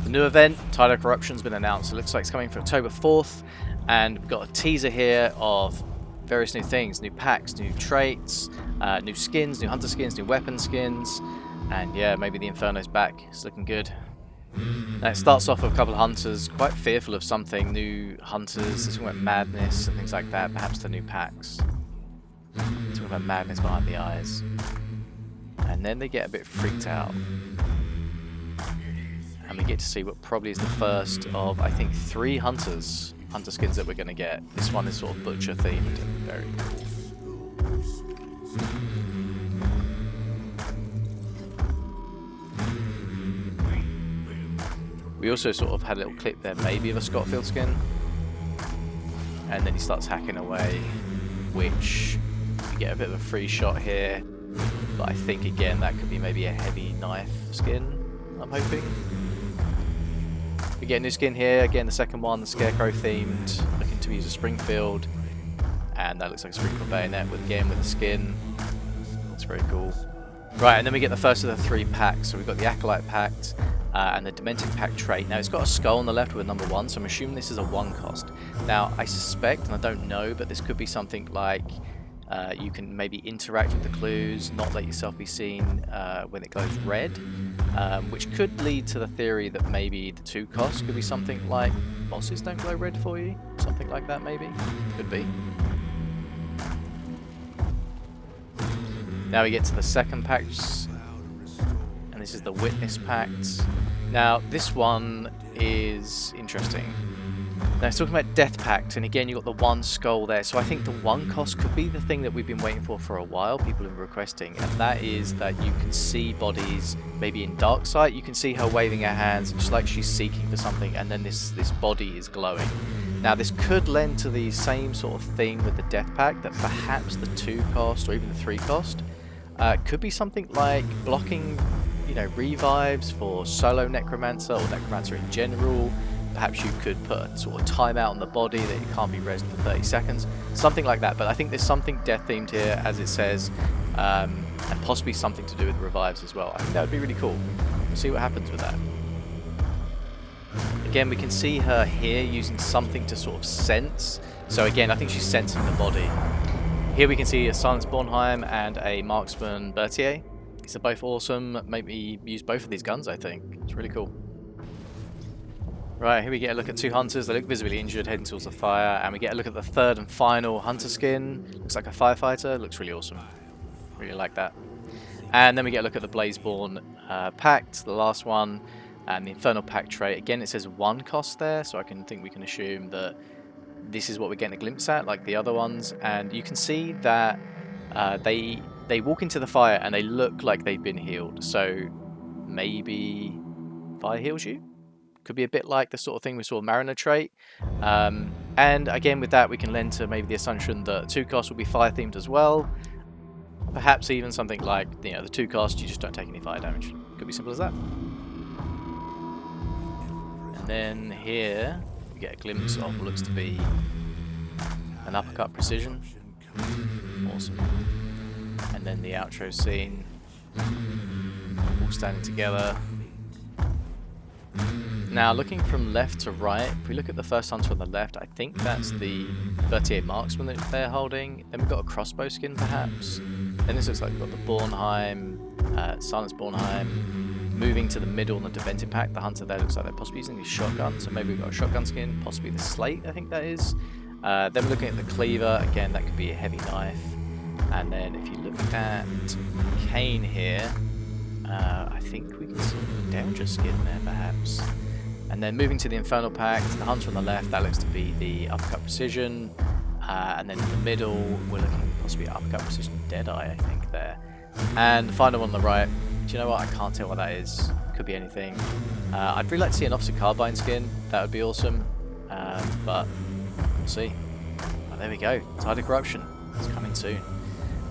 The new event, Tide of Corruption's been announced. It looks like it's coming for October 4th, and we've got a teaser here of various new things, new packs, new traits, new skins, new hunter skins, new weapon skins, and yeah, maybe the Inferno's back. It's looking good. Now it starts off with a couple of hunters, quite fearful of something, new hunters, talking about madness and things like that, perhaps the new packs. Talking about madness behind the eyes. And then they get a bit freaked out. And we get to see what probably is the first of, I think, 3 hunter skins that we're going to get. This one is sort of butcher themed. Very cool. We also sort of had a little clip there, maybe of a Scottfield skin. And then he starts hacking away, which you get a bit of a free shot here. But I think, again, that could be maybe a heavy knife skin, I'm hoping. We get a new skin here, again the second one, the Scarecrow themed, looking to use a Springfield, and that looks like a Springfield bayonet with the skin. That's very cool. Right, and then we get the first of the 3 packs. So we've got the Acolyte Pact and the Demented Pact trait. Now it's got a skull on the left with number 1, so I'm assuming this is a 1 cost. Now I suspect, and I don't know, but this could be something like you can maybe interact with the clues, not let yourself be seen when it goes red, which could lead to the theory that maybe the 2 cost could be something like bosses don't glow red for you, something like that maybe, could be. Now we get to the second pact, and this is the Witness Pact. Now this one is interesting. Now it's talking about Death Pact, and again you've got the 1 skull there, so I think the 1 cost could be the thing that we've been waiting for a while, people have been requesting, and that is that you can see bodies, maybe in dark sight, you can see her waving her hands, just like she's seeking for something, and then this body is glowing. Now this could lend to the same sort of thing with the Death Pact, that perhaps the 2 cost, or even the 3 cost, could be something like blocking, you know, revives for solo Necromancer, or Necromancer in general. Perhaps you could put a sort of timeout on the body that it can't be rezzed for 30 seconds. Something like that, but I think there's something death themed here, as it says, and possibly something to do with revives as well. I think that would be really cool. We'll see what happens with that. Again, we can see her here using something to sort of sense. So again, I think she's sensing the body. Here we can see a Silenced Bornhiem and a Marksman Berthier. These are both awesome. Maybe use both of these guns, I think. It's really cool. Right, here we get a look at 2 hunters. They look visibly injured, heading towards the fire, and we get a look at the 3rd and final hunter skin. Looks like a firefighter. Looks really awesome. Really like that. And then we get a look at the Blazeborn Pact, the last one, and the Infernal Pact trait. Again, it says 1 cost there, so I think we can assume that this is what we're getting a glimpse at, like the other ones. And you can see that they walk into the fire and they look like they've been healed. So maybe fire heals you? Could be a bit like the sort of thing we saw Mariner trait. And again, with that, we can lend to maybe the assumption that 2 cost will be fire themed as well. Perhaps even something like, you know, the 2 cost, you just don't take any fire damage. Could be simple as that. And then here we get a glimpse of what looks to be an Uppercut precision. Awesome. And then the outro scene, all standing together. Now, looking from left to right, if we look at the first hunter on the left, I think that's the Berthier Marksman that they're holding. Then we've got a crossbow skin, perhaps. Then this looks like we've got the Bornhiem, Silenced Bornhiem. Moving to the middle on the Demented Pact, the hunter there looks like they're possibly using a shotgun, so maybe we've got a shotgun skin, possibly the Slate, I think that is. Then we're looking at the Cleaver, again, that could be a heavy knife. And then if you look at Kane here, I think we can see a Derringer skin there, perhaps. And then moving to the Infernal Pact, the hunter on the left, that looks to be the Uppercut Precision. And then in the middle, we're looking at possibly Uppercut Precision Deadeye, I think, there. And the final one on the right, do you know what? I can't tell what that is. Could be anything. I'd really like to see an Officer Carbine skin. That would be awesome. But we'll see. But there we go. Tide of Corruption. It's coming soon.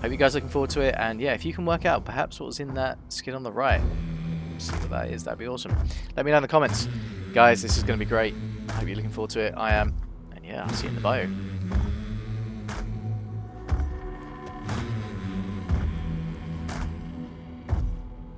Hope you guys are looking forward to it. And yeah, if you can work out perhaps what was in that skin on the right, see what that is, that'd be awesome. Let me know in the comments. Guys, this is going to be great. I hope you're looking forward to it. I am. And yeah, I'll see you in the bio.